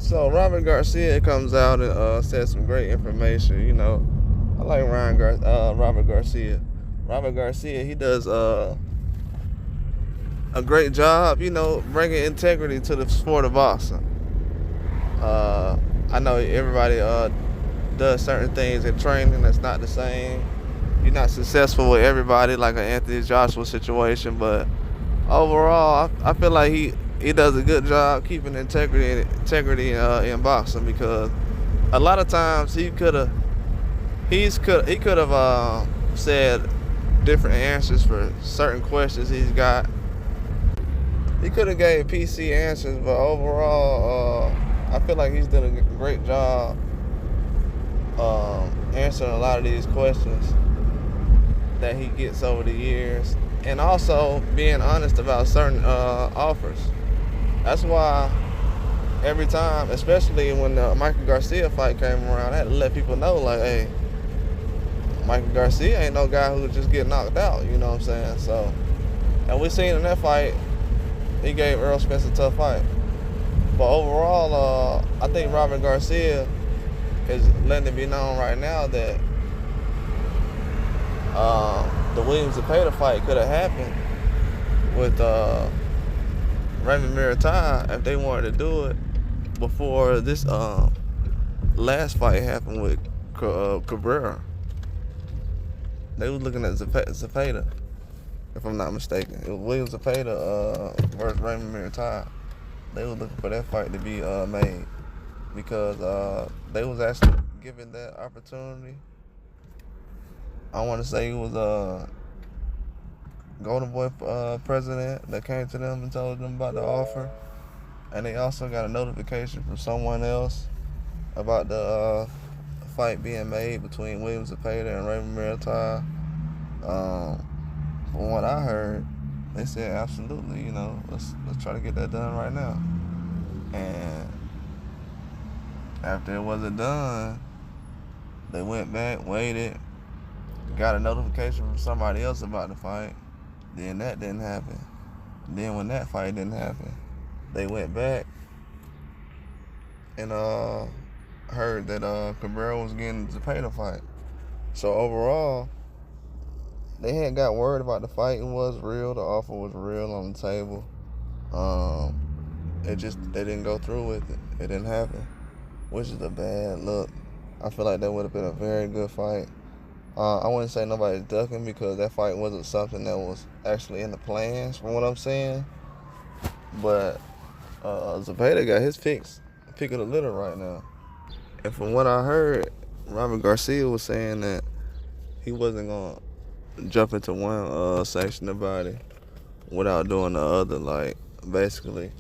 So Robert Garcia comes out and says some great information. You know, I like Robert Garcia. Robert Garcia, he does a great job. You know, bringing integrity to the sport of boxing. I know everybody does certain things in training that's not the same. You're not successful with everybody like an Anthony Joshua situation, but overall, I feel like he does a good job keeping integrity in boxing, because a lot of times he could have said different answers for certain questions he's got. He could have gave PC answers, but overall, I feel like he's done a great job answering a lot of these questions that he gets over the years, and also being honest about certain offers. That's why every time, especially when the Michael Garcia fight came around, I had to let people know, like, hey, Michael Garcia ain't no guy who would just get knocked out, you know what I'm saying? So, and we seen in that fight, he gave Earl Spence a tough fight. But overall, I think Robert Garcia is letting it be known right now that the Williams-Zepeda fight could have happened with Raymond Muratalla if they wanted to do it before this last fight happened with Cabrera. They was looking at Zepeda, if I'm not mistaken. It was Williams-Zepeda versus Raymond Muratalla. They was looking for that fight to be made, because they was actually given that opportunity. I want to say it was Golden Boy president that came to them and told them about the offer, and they also got a notification from someone else about the fight being made between Williams-Zepeda and Raymond Muratalla. From what I heard, they said absolutely, you know, let's try to get that done right now. And after it wasn't done, they went back, waited, got a notification from somebody else about the fight. Then that didn't happen. Then when that fight didn't happen, they went back and heard that Cabrera was getting the Zepeda fight. So overall, they had got word about the fight. It was real. The offer was real on the table. They didn't go through with it. It didn't happen, which is a bad look. I feel like that would have been a very good fight. I wouldn't say nobody's ducking, because that fight wasn't something that was actually in the plans, from what I'm saying. But Zepeda got his pick of the litter right now. And from what I heard, Robert Garcia was saying that he wasn't going to jump into one section of the body without doing the other. Like, basically,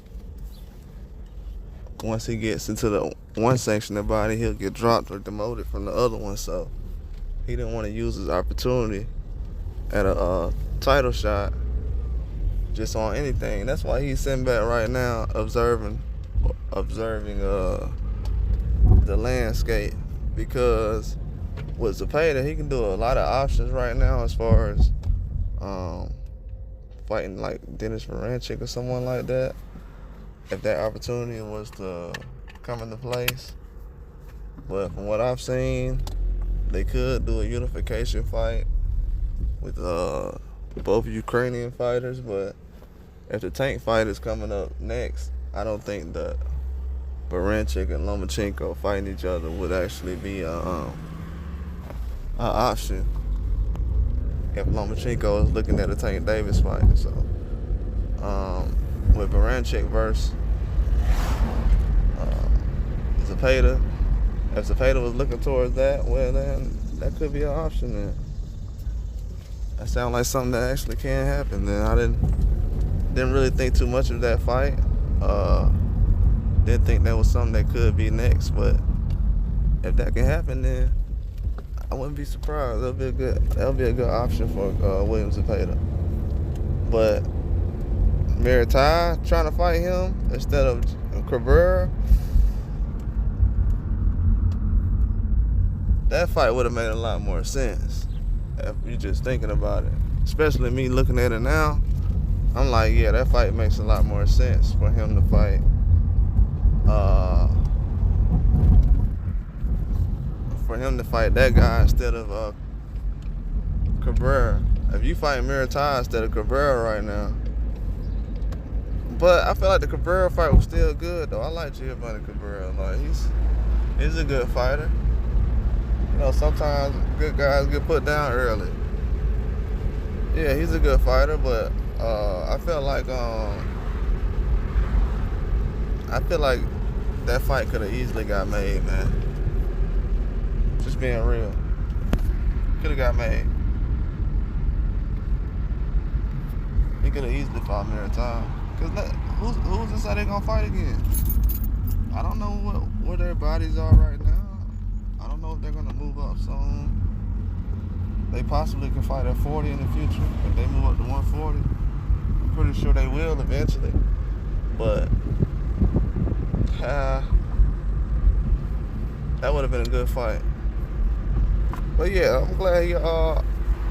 once he gets into the one section of the body, he'll get dropped or demoted from the other one. So he didn't want to use his opportunity at a title shot just on anything. That's why he's sitting back right now observing the landscape, because with Zepeda, he can do a lot of options right now as far as fighting like Dennis Varanchik or someone like that, if that opportunity was to come into place. But from what I've seen, they could do a unification fight with both Ukrainian fighters. But if the tank fight is coming up next, I don't think that Varanchik and Lomachenko fighting each other would actually be an option if Lomachenko is looking at a Tank Davis fight. So with Varanchik versus Zepeda, if Zepeda was looking towards that, well, then that could be an option. Then that sounds like something that actually can happen. Then I didn't really think too much of that fight. Didn't think that was something that could be next, but if that can happen, then I wouldn't be surprised. That'll be a good option for Williams-Zepeda. But Muratalla trying to fight him instead of Cabrera, that fight would have made a lot more sense if you're just thinking about it. Especially me looking at it now, I'm like, yeah, that fight makes a lot more sense for him to fight for him to fight that guy instead of Cabrera. If you fight Muratalla instead of Cabrera right now. But I feel like the Cabrera fight was still good though. I like Giovanni Cabrera. Like he's a good fighter. You know, sometimes good guys get put down early. Yeah, he's a good fighter, but I feel like that fight could have easily got made, man. Just being real. Could have got made. He could have easily fought Muratalla. Cause who's to say they gonna fight again? I don't know where their bodies are right now. I don't know if they're gonna move up soon. They possibly can fight at 40 in the future if they move up to 140. I'm pretty sure they will eventually. But that would have been a good fight. But yeah, I'm glad he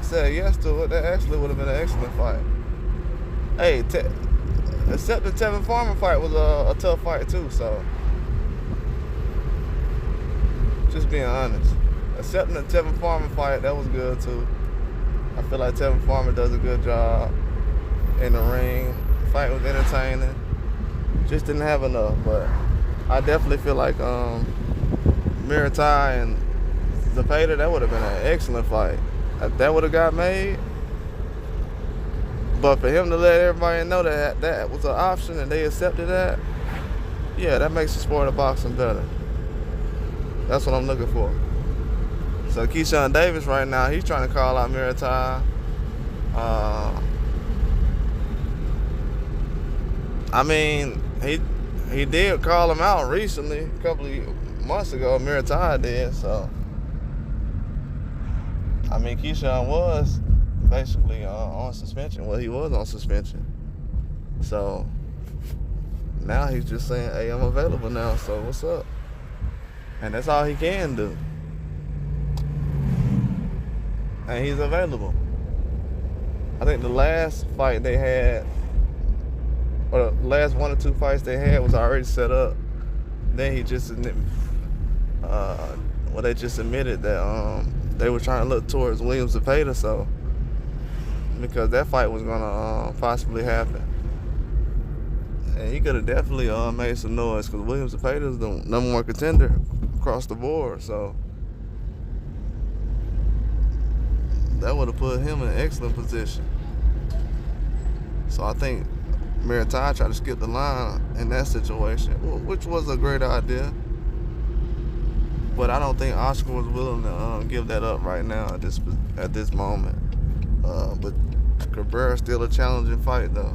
said yes to it. That actually would have been an excellent fight. Hey, except the Tevin Farmer fight was a tough fight too, so just being honest. Except the Tevin Farmer fight, that was good too. I feel like Tevin Farmer does a good job in the ring. The fight was entertaining. Just didn't have enough, but I definitely feel like Muratalla and Zepeda, that would have been an excellent fight. If that would have got made. But for him to let everybody know that was an option and they accepted that, yeah, that makes the sport of boxing better. That's what I'm looking for. So Keyshawn Davis right now, he's trying to call out Muratalla. I mean, he did call him out recently, a couple of months ago. Muratalla did. So I mean, Keyshawn was basically on suspension. Well, he was on suspension. So now he's just saying, hey, I'm available now, so what's up? And that's all he can do. And he's available. I think the last fight they had, or the last 1 or 2 fights they had was already set up. Then he just they just admitted that they were trying to look towards William Zepeda, so because that fight was gonna possibly happen. And he could have definitely made some noise because William Zepeda is the #1 contender across the board, so that would have put him in an excellent position. So I think Muratalla tried to skip the line in that situation, which was a great idea. But I don't think Oscar was willing to give that up right now at this moment. But Cabrera's still a challenging fight though.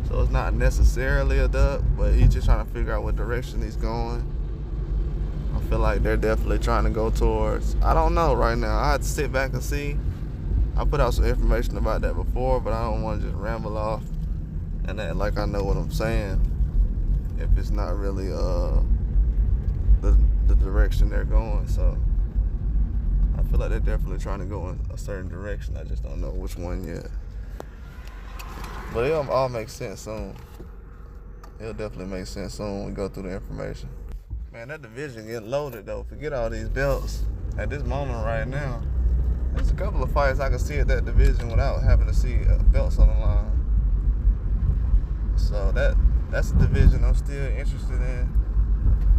So it's not necessarily a dub, but he's just trying to figure out what direction he's going. I feel like they're definitely trying to go towards, I don't know right now. I had to sit back and see. I put out some information about that before, but I don't want to just ramble off and act like I know what I'm saying if it's not really the direction they're going. So I feel like they're definitely trying to go in a certain direction. I just don't know which one yet. But it'll all make sense soon. It'll definitely make sense soon when we go through the information. Man, that division getting loaded though. Forget all these belts. At this moment right now, there's a couple of fights I can see at that division without having to see belts on the line. So that's a division I'm still interested in.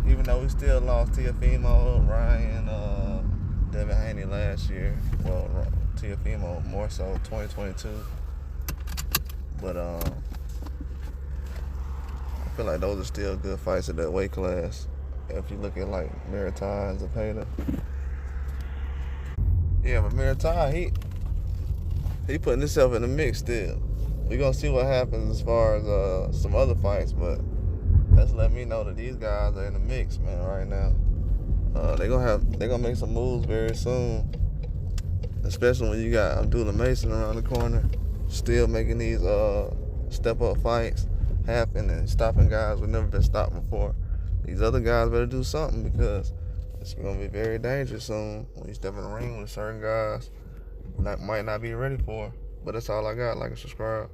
Even though we still lost Teofimo, Ryan, Devin Haney last year. Well, Teofimo more so 2022. But I feel like those are still good fights at that weight class. If you look at like Muratalla and Zepeda. Yeah, but Muratalla, he putting himself in the mix still. We're gonna see what happens as far as some other fights, but that's letting me know that these guys are in the mix, man, right now. They're gonna make some moves very soon. Especially when you got Abdullah Mason around the corner, still making these step-up fights happen and stopping guys who've never been stopped before. These other guys better do something because it's gonna be very dangerous soon when you step in the ring with certain guys that might not be ready for. But that's all I got. Like and subscribe.